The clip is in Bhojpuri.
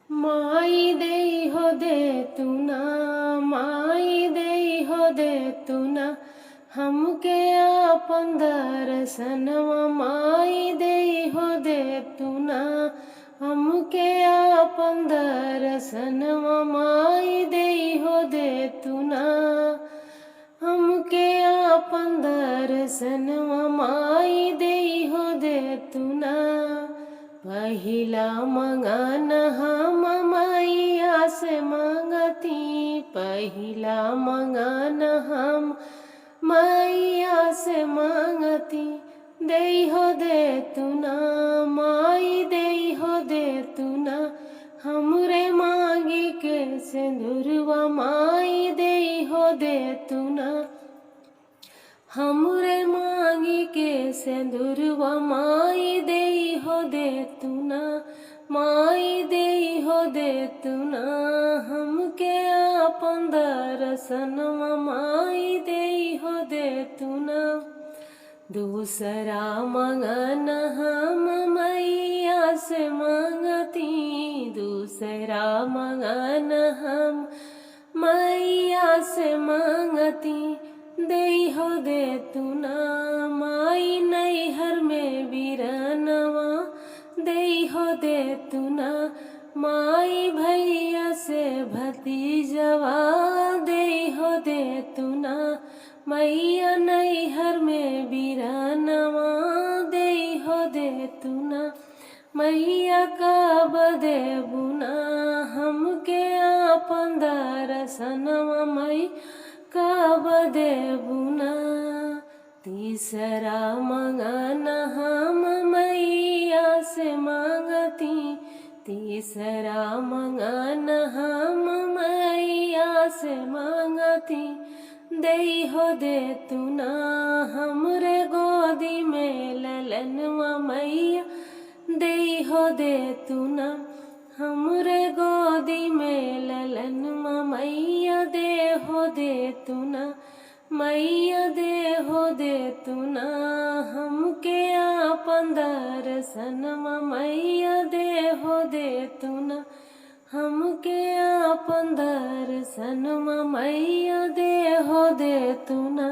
माई देई हो दे तू ना, माई देई हो दे तू ना, हमके आपन दर्शनवा माई देई हो दे तू ना, हमके आपन दर्शनवा माई देई हो दे तू ना, हमके आपन दर्शनवा माई देई हो दे तू ना। पहिला मंगन हम मैया से मांगती, पहिला मंगन हम मैया से मांगती, देई हो दे तू ना, माई देई हो दे तू ना, हमरे मांगी के सिंदूरवा माई देई हो दे तू ना, हमरे मांगी के सिंदूरवा माई देई हो दे तू ना, माई देई हो दे तू ना, हमके आपन दर्शनवा माई देई हो दे तू ना। दूसरा मंगन हम मैया से मांगती, दूसरा मंगन हम मैया से मांगती, देई हो दे तू ना, माई नैहर में वीरनवा देई हो दे तू ना, माई भैया से भतीजवा देई हो दे तू ना, मैया नैहर में वीरनवा देई हो दे तू ना, मैया कब देबू ना, हमके आपन दर्शनवा मई कब देबू ना। तीसरा मंगन हम मैया से मांगती, तीसरा मंगन हम मैया से मांगती, देई हो दे तू ना, हमरे गोदी में ललनवा मैया देई हो दे तू ना, हमरे गोदी में ललनवा मैया दे हो दे तू ना, मैया दे हो दे तू ना, हमके आपन दर्शनवा मैया दे हो दे तू ना, हमके आपन दर्शनवा मैया दे हो दे तू ना।